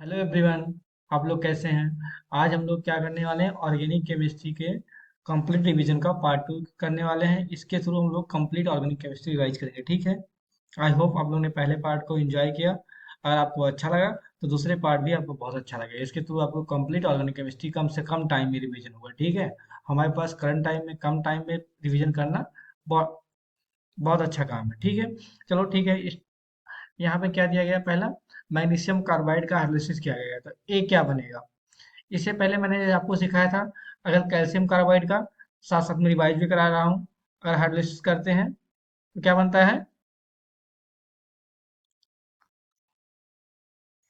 Hello everyone. आप लोग कैसे हैं? आज हम लोग क्या करने वाले हैं, ऑर्गेनिक केमिस्ट्री के कंप्लीट रिवीजन का पार्ट टू करने वाले हैं। इसके थ्रू हम लोग कंप्लीट ऑर्गेनिक केमिस्ट्री रिवाइज करेंगे, ठीक है। आई होप आप लोग ने पहले पार्ट को एंजॉय किया। अगर आपको अच्छा लगा तो दूसरे पार्ट भी आपको बहुत अच्छा लगेगा। इसके थ्रू आपको कंप्लीट ऑर्गेनिक केमिस्ट्री कम से कम टाइम में रिवीजन होगा, ठीक है। हमारे पास करंट टाइम में कम टाइम में रिवीजन करना बहुत बहुत अच्छा काम है, ठीक है। चलो ठीक है। यहाँ पे क्या दिया गया, पहला मैग्नीशियम कार्बाइड का हाइड्रोलिसिस किया गया था। ए क्या बनेगा? इससे पहले मैंने आपको सिखाया था, अगर कैल्शियम कार्बाइड का साथ साथ में रिवाइज भी करा रहा हूँ। अगर हाइड्रोलिसिस करते हैं तो क्या बनता है?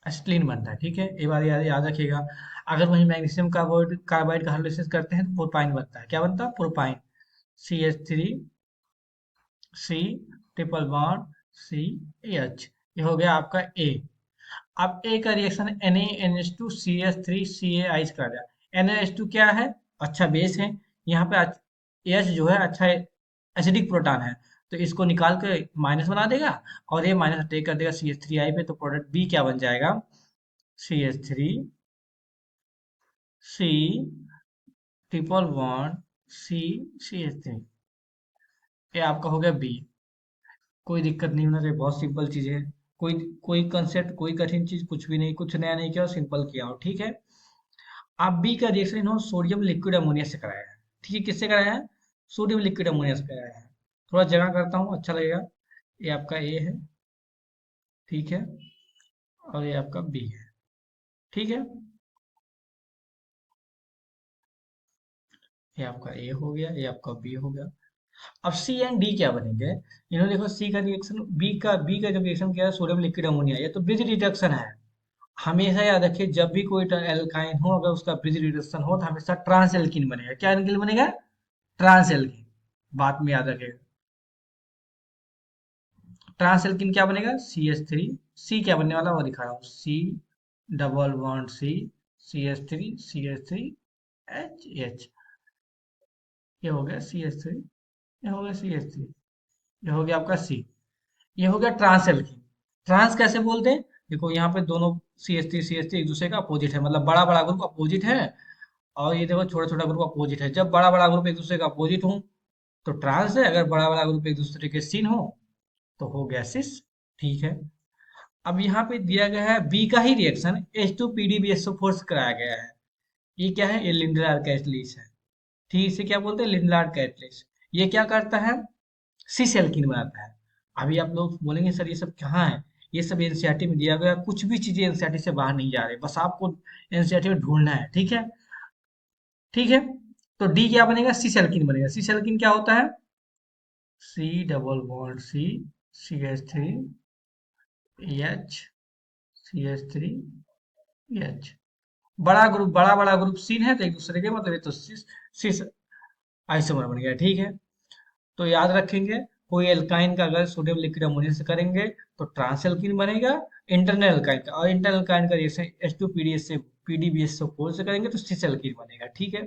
एसिटिलीन बनता है, ठीक है। ये बार याद रखिएगा। अगर वही मैग्नीशियम कार्बाइड कार्बाइड का हाइड्रोलिसिस करते हैं तो प्रोपाइन बनता है। क्या बनता है? Propyne. CH3 C triple bond CH। ये हो गया आपका ए। अब ए का रिएक्शन NaNH2CH3CaI से करा जाए। NaH2 क्या है? अच्छा बेस है। यहाँ पे H जो है अच्छा एसिडिक प्रोटॉन है, तो इसको निकाल के माइनस बना देगा और ये माइनस अटैक कर देगा CH3I पे। तो प्रोडक्ट बी क्या बन जाएगा? CH3C triple bond CH3। ये आपका हो गया बी। कोई दिक्कत नहीं होना चाहिए, बहुत सिंपल चीज है। कोई कोई कंसेप्ट, कोई कठिन चीज कुछ भी नहीं, कुछ नया नहीं किया, सिंपल किया हो, ठीक है। आप बी का रिएक्शन इन्होंने सोडियम लिक्विड अमोनिया से कराया है, ठीक है। किससे कराया है? सोडियम लिक्विड अमोनिया से कराया है। थोड़ा जगह करता हूँ, अच्छा लगेगा। ये आपका ए है, ठीक है। और ये आपका बी है, ठीक है। ये आपका ए हो गया, ये आपका बी हो गया। अब सी एंड डी क्या बनेंगे? इन्होंने देखो सी का रिएक्शन, बी का जब रिएक्शन किया है सोडियम लिक्विड अमोनिया, ये तो ब्रिज रिडक्शन है। हमेशा याद रखिए, जब भी कोई एल्काइन हो, अगर उसका ब्रिज रिडक्शन हो तो हमेशा ट्रांस एल्कीन बनेगा। क्या एल्कीन बनेगा? Trans alkene. बात में याद रखेगा। ट्रांस एल्कीन क्या बनेगा? CH3। सी क्या बनने वाला वो दिखा रहा हूँ। C double bond CH3 CH3 H। ये हो गया CH3। ये हो गया CH3। ये हो गया आपका C। ये हो गया ट्रांस एल्कीन। ट्रांस कैसे बोलते हैं? देखो यहाँ पे दोनों CH3 एक दूसरे का अपोजिट है, मतलब बड़ा बड़ा ग्रुप अपोजिट है। और ये देखो छोटा छोटा ग्रुप अपोजिट है। जब बड़ा बड़ा ग्रुप एक दूसरे का अपोजिट हो तो ट्रांस है, अगर बड़ा बड़ा ग्रुप एक दूसरे के सिन हो तो हो गया सिस, ठीक है। अब यहाँ पे दिया गया है बी का ही रिएक्शन H2PdBSO4 से कराया गया है। ये क्या है? ये लिंडलार कैटलिस्ट है, ठीक। इसे क्या बोलते हैं? Lindlar catalyst. ये क्या करता है? सिस एल्कीन बनाता है। अभी आप लोग बोलेंगे सर ये सब कहाँ है? ये सब एनसीईआरटी में दिया गया। कुछ भी चीजें एनसीईआरटी से बाहर नहीं जा रही, बस आपको एनसीईआरटी में ढूंढना है, ठीक है। ठीक है। तो डी क्या बनेगा? सिस एल्कीन बनेगा। सिस एल्कीन क्या होता है? C डबल बॉन्ड CH3H बड़ा बड़ा ग्रुप सीन है तो एक दूसरे के, मतलब ये तो सिस सिस आइसोमर बन गया, ठीक है। तो याद रखेंगे, कोई एल्काइन का अगर सोडियम लिक्विड अमोनिया से करेंगे तो ट्रांस एल्कीन बनेगा। इंटरनल एल्काइन का, और इंटरनल एल्काइन का रिएक्शन H2PDS से PDBSO4 से करेंगे तो सिस एल्कीन बनेगा, ठीक है।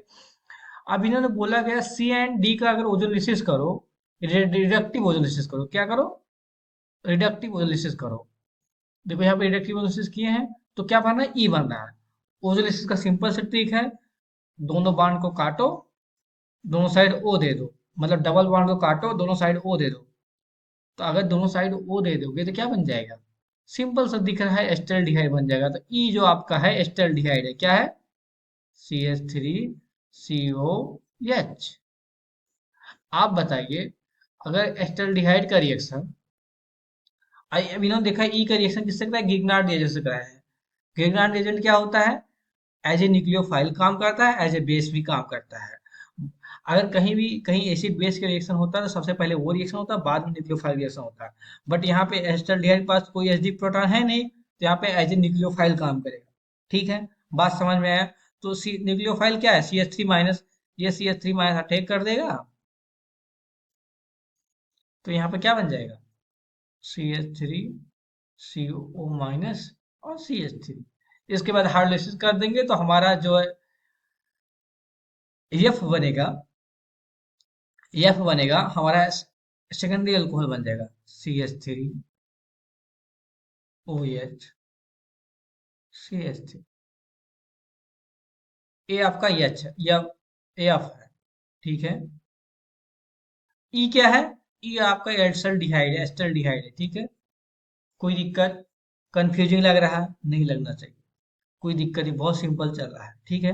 अब इन्होंने बोला गया सी एंड डी का अगर ओजोलिसिस करो, रिडक्टिव ओजोलिसिस करो। क्या करो? रिडक्टिव ओजोलिसिस करो। देखो यहाँ पे रिडक्टिव ओजोलिसिस किए हैं तो क्या बन रहा है? ई बन रहा है। ओजोलिसिस का सिंपल से ट्रिक है, दोनों बांड को काटो, दोनों साइड ओ दे दो। मतलब डबल बांड को काटो, दोनों साइड ओ दे दो। तो अगर दोनों साइड ओ दे दोगे तो क्या बन जाएगा? सिंपल सा दिख रहा है, एस्टल्डिहाइड बन जाएगा। तो ई जो आपका है एस्टल्डिहाइड है, क्या है? CH3COH। आप बताइए, अगर एस्टल्डिहाइड का रिएक्शन, अब इन्होंने देखा ई का रिएक्शन किससे करा है? गिगनार्ड रिएजेंट से करा है। गिगनार्ड रिएजेंट क्या होता है? एज ए न्यूक्लियोफाइल काम करता है, एज ए बेस भी काम करता है। अगर कहीं भी कहीं एसिड बेस का रिएक्शन होता है तो सबसे पहले वो रिएक्शन होता है, बाद में न्यूक्लियोफाइल रिएक्शन होता है। बट यहाँ पे एस्टल्डिहाइड के पास कोई एसिडिक प्रोटॉन है नहीं, तो यहाँ पे एज ए न्यूक्लियोफाइल काम करेगा, ठीक है। बात समझ में आया? तो सी न्यूक्लियोफाइल क्या है? CH3 minus. ये CH3 माइनस अटैक कर देगा, तो यहाँ पे क्या बन जाएगा? CH3CO माइनस और CH3। इसके बाद हाइड्रोलाइसिस कर देंगे तो हमारा जो है एफ बनेगा। एफ बनेगा हमारा, सेकेंडरी अल्कोहल बन जाएगा CH3OH CH3। ए आपका एच है या एफ है, ठीक है। ई क्या है? ई आपका एल्डिहाइड है, एस्टल्डिहाइड है, ठीक है। कोई दिक्कत? कंफ्यूजिंग लग रहा है? नहीं लगना चाहिए, कोई दिक्कत नहीं, बहुत सिंपल चल रहा है, ठीक है।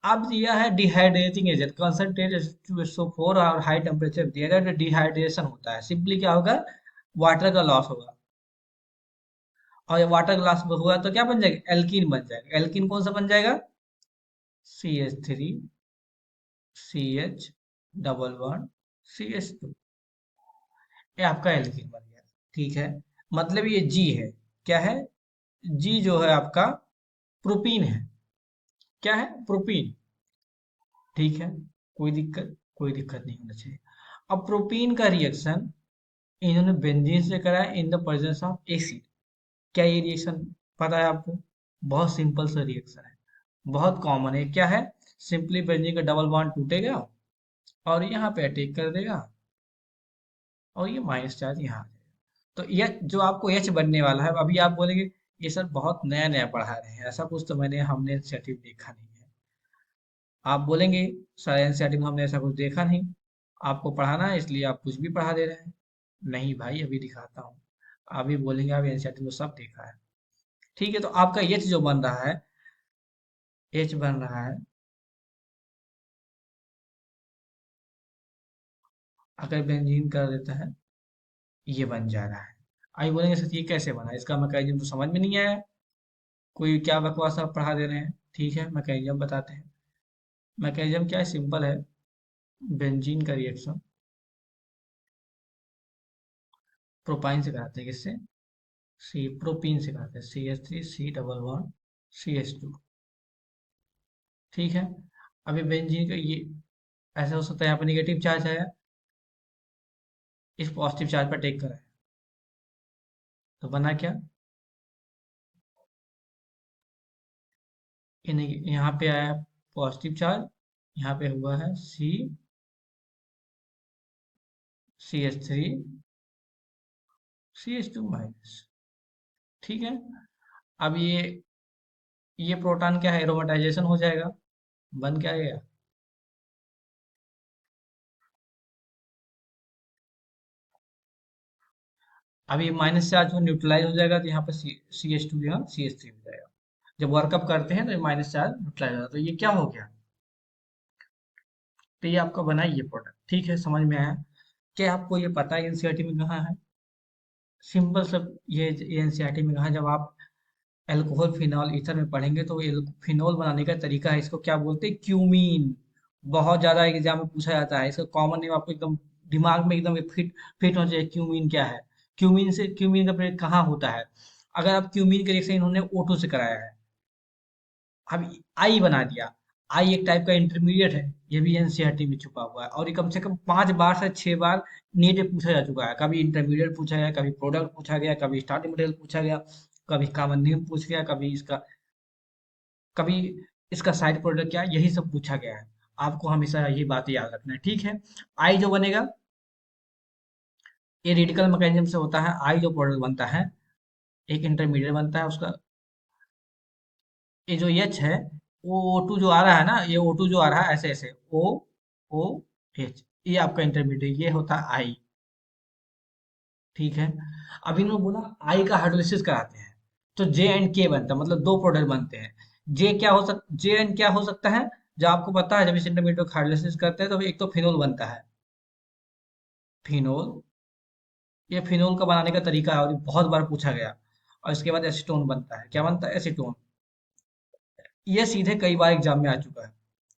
अब दिया है डिहाइड्रेटिंग एजेंट, कंसंट्रेट फोर और हाई टेम्परेचर दिया गया, डिहाइड्रेशन होता है, सिंपली क्या होगा, वाटर का लॉस होगा। और ये वाटर लॉस हुआ तो क्या बन जाएगा, एल्कीन बन जाएगा। एल्कीन कौन सा बन जाएगा? CH3 CH double one CH2, ये आपका एल्कीन बन गया, ठीक है। मतलब ये जी है, क्या है? जी जो है आपका प्रोपीन है। क्या है? प्रोपीन, ठीक है। कोई दिक्कत नहीं होना चाहिए। अब प्रोपीन का रिएक्शन इन्होंने बेंजीन से करा है in the presence of acid. क्या ये रिएक्शन पता है आपको? बहुत सिंपल सा रिएक्शन है, बहुत कॉमन है। क्या है? सिंपली बेंजीन का डबल बॉन्ड टूटेगा और यहाँ पे अटैक कर देगा, और ये माइनस चार्ज यहाँ आ जाएगा। तो ये जो आपको एच बनने वाला है, अभी आप बोलेंगे ये सर बहुत नया नया पढ़ा रहे हैं, ऐसा कुछ तो हमने इनिशिएटिव देखा नहीं है। आप बोलेंगे सर एनसीईआरटी में हमने ऐसा कुछ देखा नहीं, आपको पढ़ाना है इसलिए आप कुछ भी पढ़ा दे रहे हैं। नहीं भाई, अभी दिखाता हूँ। अभी बोलेंगे आप एनसीईआरटी में सब देखा है, ठीक है। तो आपका एच जो बन रहा है, एच बन रहा है, अगर बेंजीन कर देता है, ये बन जा रहा है। आई बोलेंगे सर ये कैसे बना, इसका मैकेनिज्म तो समझ में नहीं आया, कोई क्या बकवास आप पढ़ा दे रहे हैं। ठीक है, मैकेनिज्म बताते हैं। मैकेनिज्म क्या है, सिंपल है। बेंजीन का रिएक्शन प्रोपाइन से कराते हैं, किससे? सी प्रोपीन से कराते हैं, CH3 C double one CH2, ठीक है। अभी बेंजीन का ये ऐसा हो सकता है, यहाँ पर निगेटिव चार्ज आया, इस पॉजिटिव चार्ज पर टेक करा है, तो बना क्या, यहाँ पे आया पॉजिटिव चार्ज, यहाँ पे हुआ है CH3 CH2 माइनस, ठीक है। अब ये प्रोटॉन क्या है, एरोमेटाइजेशन हो जाएगा, बन क्या गया, अब ये माइनस चार्ज हो न्यूट्रलाइज हो जाएगा, तो यहाँ पर CH2 यहाँ CH3 हो जाएगा। जब वर्कअप करते हैं तो ये माइनस चार्ज न्यूट्रलाइज हो जाता है, तो ये क्या हो गया, तो ये आपका बना ये प्रोडक्ट, ठीक है, समझ में आया। क्या आपको ये पता है एनसीईआरटी में कहाँ है? सिंपल सब, ये एनसीईआरटी में कहाँ है? जब आप अल्कोहल फिनॉल ईथर में पढ़ेंगे तो फिनॉल बनाने का तरीका है, इसको क्या बोलते हैं, क्यूमीन। बहुत ज्यादा एग्जाम में पूछा जाता है, इसका कॉमन नेम आपको एकदम दिमाग में एकदम फिट फिट होना चाहिए, क्यूमीन क्या है। क्यूमीन का प्रयोग कहाँ होता है? अगर आप क्यूमीन का रिएक्शन इन्होंने O2 से कराया है, अब आई बना दिया, आई एक टाइप का इंटरमीडिएट है, ये भी एनसीईआरटी में छुपा हुआ है, और ये कम से कम 5 बार से 6 बार नीट में पूछा जा चुका है। कभी इंटरमीडिएट पूछा गया, कभी प्रोडक्ट पूछा गया, कभी स्टार्टिंग मटेरियल पूछा गया, कभी कॉमन नेम पूछ गया, कभी इसका साइड प्रोडक्ट क्या है, यही सब पूछा गया है। आपको हमेशा ये बात याद रखना है, ठीक है। आई जो बनेगा, ये रेडिकल मैकेनिज्म से होता है। आई जो प्रोडक्ट बनता है, एक इंटरमीडिएट बनता है उसका, ये जो एच है, वो O2 जो आ रहा है ना, ये O2 जो आ रहा है ऐसे ऐसे, OH, ये आपका इंटरमीडिएट, ये होता है आई, ठीक है। अब इन्होंने बोला आई का हाइड्रोलिसिस कराते हैं, तो J and K बनता है, मतलब दो प्रोडक्ट बनते हैं। J and क्या हो सकता है, जो आपको पता है, जब इस इंटरमीडिएट को हाइड्रोलिसिस करते हैं तो एक तो फिनोल बनता है, फिनोल। ये फिनोल का बनाने का तरीका है और ये बहुत बार पूछा गया। और इसके बाद एसीटोन बनता है, क्या बनता है, एसीटोन। ये सीधे कई बार एग्जाम में आ चुका है,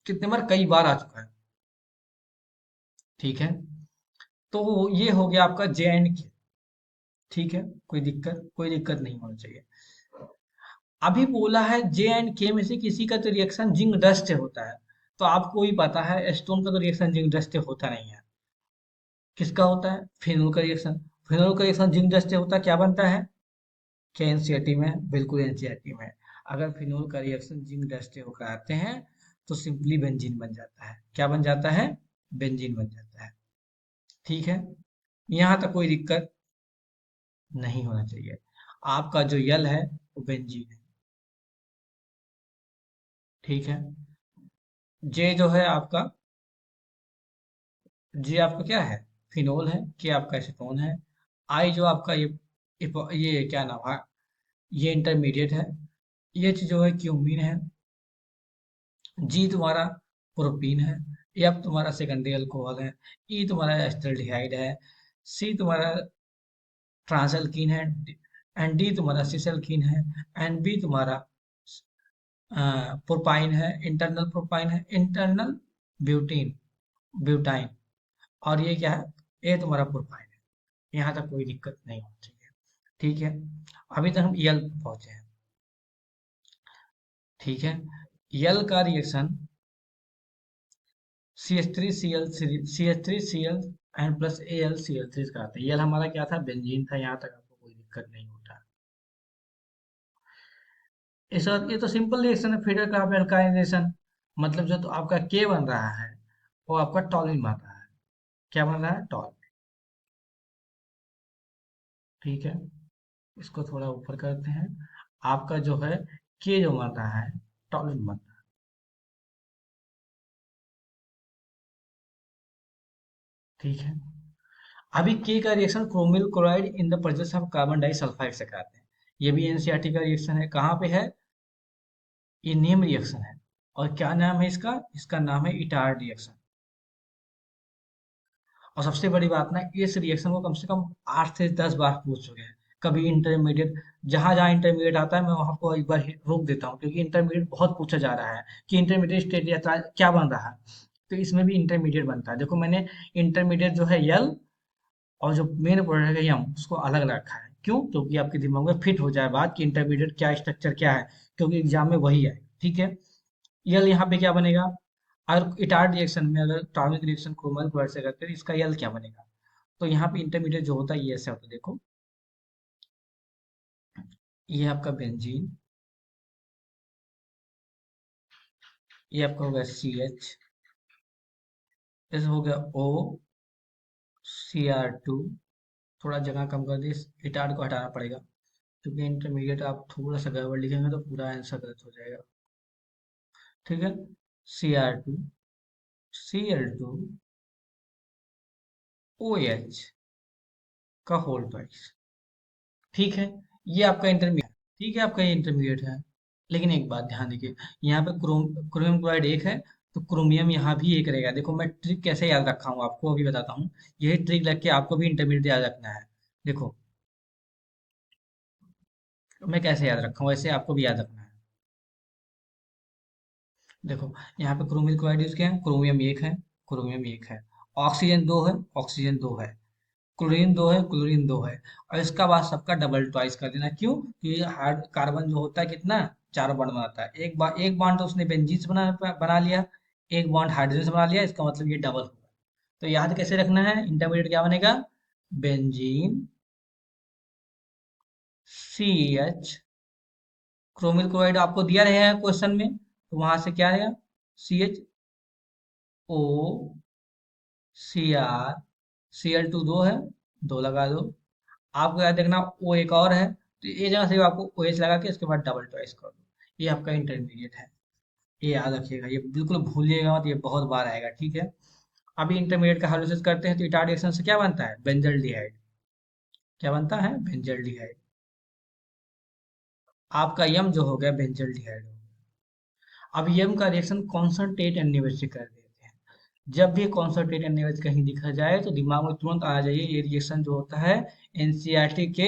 कितने बार, कई बार आ चुका है, ठीक है। तो ये हो गया आपका J and K, ठीक है। कोई दिक्कत नहीं होनी चाहिए। अभी बोला है J and K में से किसी का तो रिएक्शन जिंक डस्ट से होता है, तो आपको ही पता है एस्टोन का तो रिएक्शन जिंक डस्ट से होता नहीं है। किसका होता है, फिनोल का रिएक्शन। फिनोल का रिएक्शन जिंक डस्ट से होता है, क्या बनता है, क्या एनसीईआरटी में है? बिल्कुल एनसीईआरटी में है। अगर फिनोल का रिएक्शन जिंक डस्ट से होकर आते हैं तो सिंपली बेंजीन बन जाता है, क्या बन जाता है, बेंजीन बन जाता है, ठीक है। यहाँ तक कोई दिक्कत नहीं होना चाहिए। आपका जो यल है वो बेंजीन है, ठीक है। जे जो है आपका, जे आपका क्या है, फिनोल है। के आपका एसीटोन है। आई जो आपका ये क्या नाम है, ये इंटरमीडिएट है। एच जो है क्यूमीन है। जी तुम्हारा प्रोपीन है। एफ तुम्हारा सेकेंडरी अल्कोहल है। ई तुम्हारा एस्टल्डिहाइड है। सी तुम्हारा ट्रांसल्कीन है। एंड डी तुम्हारा सिसल्कीन है। एंड बी तुम्हारा प्रोपाइन है, इंटरनल प्रोपाइन है, इंटरनल ब्यूटीन ब्यूटाइन। और ये क्या है, ये तुम्हारा प्रोपाइन है। यहाँ तक कोई दिक्कत नहीं होनी चाहिए। ठीक है। अभी तक हम यल पहुंचे हैं। ठीक है। यल का reaction CH3Cl and plus AlCl3 कराते हैं। यल हमारा क्या था, बेंजीन था। यहाँ तक आपको कोई दिक्कत नहीं होता। इस बात ये तो सिंपल रिएक्शन है, फिटर का अल्काइनेशन। मतलब जो तो आपका के बन रहा है वो आपका टॉलिन बन रहा है। क्या बन रहा है, टॉल। ठीक है। इसको थोड़ा ऊपर करते हैं। आपका जो है के जो बन रहा है, टॉलिन बन रहा है। ठीक है। अभी के का reaction chromyl chloride in the presence of carbon disulphide से कराते हैं। ये भी एनसीईआरटी का रिएक्शन है। कहाँ पे है, ये नेम रिएक्शन है। और क्या नाम है इसका, इसका नाम है इटार्ड रिएक्शन। और सबसे बड़ी बात ना, इस रिएक्शन को कम से कम 8 से 10 बार पूछ चुके हैं। कभी इंटरमीडिएट, जहां जहां इंटरमीडिएट आता है मैं वहां को एक बार रोक देता हूँ, क्योंकि इंटरमीडिएट बहुत पूछा जा रहा है कि इंटरमीडिएट स्टेट या क्या बन रहा है। तो इसमें भी इंटरमीडिएट बनता है। देखो मैंने इंटरमीडिएट जो है यल, और जो मेन प्रोडक्ट है यम, उसको अलग अलग रखा है। क्यों, क्योंकि आपके दिमाग में फिट हो जाए बात कि इंटरमीडिएट क्या स्ट्रक्चर क्या है, क्योंकि एग्जाम में वही है। ठीक है। यल यहाँ पे क्या बनेगा, अगर इटार्ड रिएक्शन में अगर टॉर्मिक रिएक्शन क्रोमल क्लोराइड से करते हैं तो इसका यल क्या बनेगा। तो यहाँ पे इंटरमीडिएट जो होता है ये ऐसे होता है, देखो। ये आपका बेंजीन, ये आपका होगा CH, ऐसे हो गया OCr2। थोड़ा जगह कम कर दी, इटार्ड को हटाना पड़ेगा, क्योंकि इंटरमीडिएट आप थोड़ा सा गड़बड़ लिखेंगे तो पूरा आंसर गलत हो जाएगा। ठीक है। Cr2 Cl2 OH का होल ट्वाइस। ठीक है। ये आपका इंटरमीडिएट, ठीक है, आपका ये इंटरमीडिएट है। लेकिन एक बात ध्यान दीजिए, यहाँ पे क्रोमियम क्लोराइड एक है, तो क्रोमियम यहाँ भी एक रहेगा। देखो मैं ट्रिक कैसे याद रखा हूँ आपको अभी बताता हूँ। यही ट्रिक लग के आपको भी इंटरमीडिएट याद रखना है। देखो मैं कैसे याद रखा हूँ, वैसे आपको भी याद रखना है। देखो यहाँ पे क्रोमियम क्लोराइड यूज किया है, क्रोमियम एक है, क्रोमियम एक है। ऑक्सीजन दो है, ऑक्सीजन दो है। क्लोरीन दो है, क्लोरीन दो है। और इसका बाद सबका डबल ट्वाइस कर देना। क्यों, क्योंकि हार्ड कार्बन जो होता है कितना, 4 बॉन्ड बनाता है। एक बॉन्ड तो उसने बेंजीन से बना लिया, एक बॉन्ड हाइड्रोजन से बना लिया, इसका मतलब ये डबल होगा। तो याद कैसे रखना है, इंटरमीडिएट क्या बनेगा, बेंजीन CH। क्रोमिल क्लोराइड आपको दिया रहेगा क्वेश्चन में, तो वहां से क्या रहेगा, CHO Cr, Cl2 दो है, दो लगा दो। आपको याद रखना ओ एक और है, तो ये जगह से आपको OH लगा के इसके बाद डबल ट्वाइस कर दो। ये आपका इंटरमीडिएट है। ये याद रखिएगा, ये बिल्कुल भूलिएगा मत, ये बहुत बार आएगा। ठीक है। अभी इंटरमीडिएट का हाइड्रोलिसिस करते हैं तो इटार रिएक्शन से क्या बनता है, बेंजल डिहाइड। क्या बनता है, बेंजल डिहाइड। आपका यम जो हो गया बेंजल डिहाइड हो गया। अब यम का रिएक्शन कॉन्सनट्रेट एनएच से कर देते हैं। जब भी कॉन्सनट्रेट एनएच कहीं दिखा जाए तो दिमाग में तुरंत आ जाइए, ये रिएक्शन जो होता है एनसीईआरटी के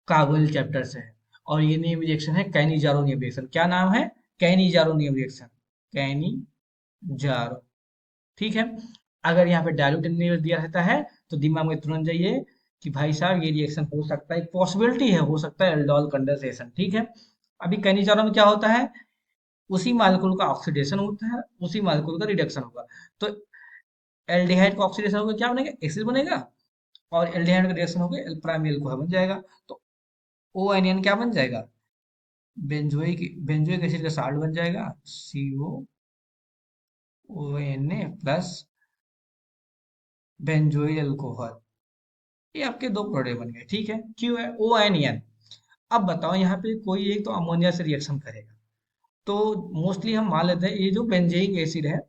काबुल चैप्टर से है। और ये नेम रिएक्शन है कैनिजारो नेम रिएक्शन। क्या नाम है, कैनिजारो नेम रिएक्शन, कैनिजारो। ठीक है। अगर यहाँ पे डायल्यूट नेम दिया रहता है तो दिमाग में तुरंत जाइए कि भाई साहब ये रिएक्शन हो सकता है, एक पॉसिबिलिटी है, हो सकता है एल्डोल कंडेंसेशन। ठीक है। अभी कैनिजारो में क्या होता है, उसी मालिक्यूल का ऑक्सीडेशन होता है, उसी मालिक्यूल का रिडक्शन होगा। तो एल्डिहाइड का ऑक्सीडेशन होगा, क्या बनेगा, एसिड बनेगा। और एल्डिहाइड का रिएक्शन होगा, एल प्राइम एल्कोहल बन जाएगा। तो ओ एन क्या बन जाएगा, बेंजोइक एसिड का साल्ट बन जाएगा, COONA प्लस बेंजोइल अल्कोहल। ये आपके दो प्रोडक्ट बन गए। ठीक है, क्यों है ONN। अब बताओ यहाँ पे कोई एक तो अमोनिया से रिएक्शन करेगा, तो मोस्टली हम मान लेते हैं ये जो बेंजोइक एसिड है,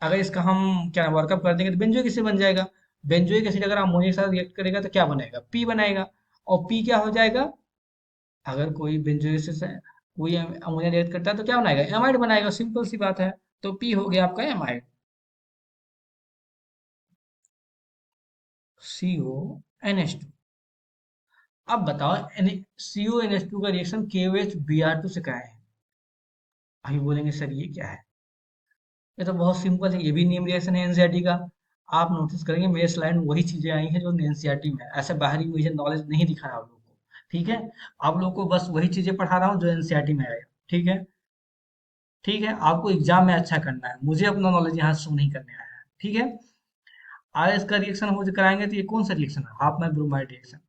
अगर इसका हम क्या वर्कअप कर देंगे तो बेंजोइक एसिड बन जाएगा। बेंजोइक एसिड अगर अमोनिया के साथ रिएक्ट करेगा तो क्या बनेगा, पी बनाएगा। और पी क्या हो जाएगा, अगर कोई बेंजोइक एसिड से कोई अमोनिया रिएक्ट करता है तो क्या बनाएगा, एमाइड बनाएगा, सिंपल सी बात है। तो पी हो गया आपका एमाइड, CONH2। अब बताओ CONH2 का रिएक्शन KOH से क्या है। अभी बोलेंगे सर ये क्या है, ये तो बहुत सिंपल है, ये भी नेम रिएक्शन है एनसीईआरटी का। आप नोटिस करेंगे मेरे स्लाइड में वही चीजें आई हैं जो एनसीईआरटी में है, ऐसे बाहरी मुझे नॉलेज नहीं दिखा रहा आप लोगों को, ठीक है। आप लोग को बस वही चीजें पढ़ा रहा हूँ जो एनसीईआरटी में आएगा, ठीक है। ठीक है, आपको एग्जाम में अच्छा करना है, मुझे अपना नॉलेज यहाँ शो नहीं करने आया है, ठीक है। आर इसका रिएक्शन हो कराएंगे तो ये कौन सा रिएक्शन है, हाफमैन ब्रोमाइड रिएक्शन।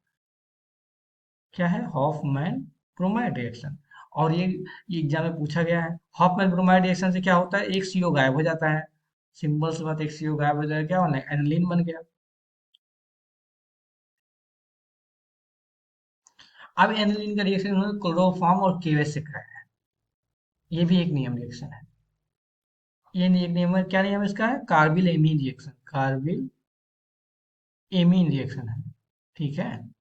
क्या है, हॉफमैन ब्रोमाइड रिएक्शन। और ये एग्जाम में पूछा गया है, हॉफमैन ब्रोमाइड रिएक्शन से क्या होता है, एक सीओ गायब हो जाता है। सिंपल सी बात, एक सीओ गायब हो जाएगा, क्या बना, एनिलीन बन गया। अब एनिलीन का रिएक्शन उन्होंने क्लोरोफॉर्म और केवेस से कराया है, ये भी एक नियम रिएक्शन है। ये नहीं, एक नियम है, क्या नियम है इसका, है carbyl amine reaction, carbyl amine reaction है, ठीक है।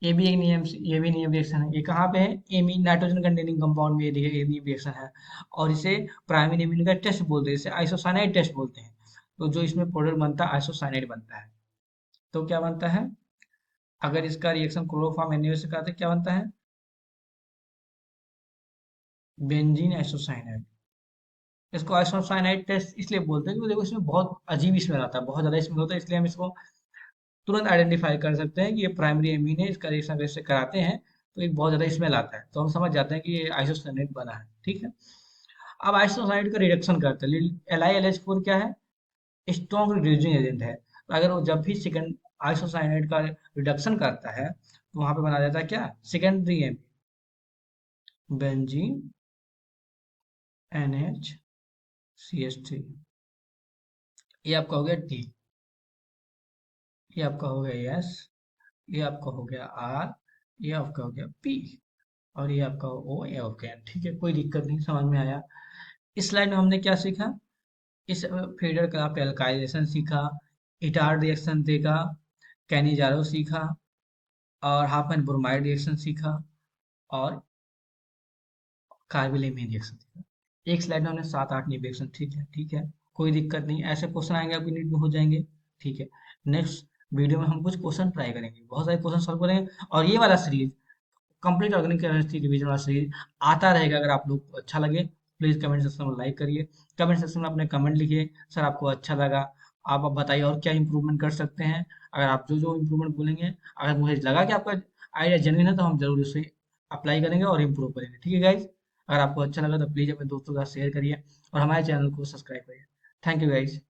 ये भी एक नियम, ये भी नियम रिएक्शन है। ये कहाँ पे है, एमीन नाइट्रोजन कंटेनिंग कंपाउंड में ये देखिए एमीन रिएक्शन है। और इसे प्राइमरी एमीन का टेस्ट बोलते हैं, इसे आइसोसाइनाइड टेस्ट बोलते हैं। तो जो इसमें प्रोडक्ट बनता है आइसोसाइनाइड बनता है। तो क्या बनता है, अगर इसका रिएक्शन क्लोरोफॉर्म NaOH से करते क्या बनता है, बेंजीन आइसोसाइनाइड। इसको आइसोसाइनाइड टेस्ट इसलिए बोलते हैं क्योंकि देखो इसमें बहुत अजीब स्मेल आता है, बहुत ज्यादा स्मेल होता है, इसलिए हम इसको तुरंत आइडेंटिफाई कर सकते हैं कि ये प्राइमरी एमीन है, इसका रिएक्शन अगर इससे कराते हैं तो एक बहुत ज्यादा स्मेल आता है, तो हम समझ जाते हैं कि ये आइसोसाइनाइड बना है, ठीक है। अब आइसोसाइनाइड का रिडक्शन करते हैं, LiLH4 क्या है, स्ट्रॉन्ग रिड्यूसिंग एजेंट है। तो अगर वो जब भी सेकंड आइसोसाइनाइड का रिडक्शन करता है तो वहां पे बना जाता है क्या, secondary amine, benzene NH CH3। ये आपका हो गया टी, ये आपका हो गया एस, ये आपका हो गया आर, ये आपका हो गया पी, और ये आपका ओ, ये हो गया, ठीक है। कोई दिक्कत नहीं, समझ में आया। इस स्लाइड में हमने क्या सीखा, इस फेडर का आप एल्काइलेशन सीखा, इटार रिएक्शन देखा, कैनिजारो सीखा, और हाफमैन ब्रोमाइड रिएक्शन सीखा, और कार्बिल एमीन रिएक्शन सीखा। एक स्लाइड में हमने 7-8 रिएक्शन, ठीक है, ठीक है। कोई दिक्कत नहीं, ऐसे क्वेश्चन आएंगे आपकी नीट में हो जाएंगे, ठीक है। नेक्स्ट वीडियो में हम कुछ क्वेश्चन ट्राई करेंगे, बहुत सारे क्वेश्चन सॉल्व करेंगे, और ये वाला series complete organic chemistry revision वाला सीरीज आता रहेगा। अगर आप लोग को अच्छा लगे प्लीज कमेंट सेक्शन में लाइक करिए, कमेंट सेक्शन में अपने कमेंट लिखिए, सर आपको अच्छा लगा। आप बताइए और क्या इंप्रूवमेंट कर सकते हैं। अगर आप जो जो इंप्रूवमेंट बोलेंगे, अगर मुझे लगा कि आपका आइडिया जेन्युइन है तो हम जरूर उसे अप्लाई करेंगे और इम्प्रूव करेंगे, ठीक है गाइज। अगर आपको अच्छा लगा तो प्लीज अपने दोस्तों के साथ शेयर करिए और हमारे चैनल को सब्सक्राइब करिए। Thank you guys.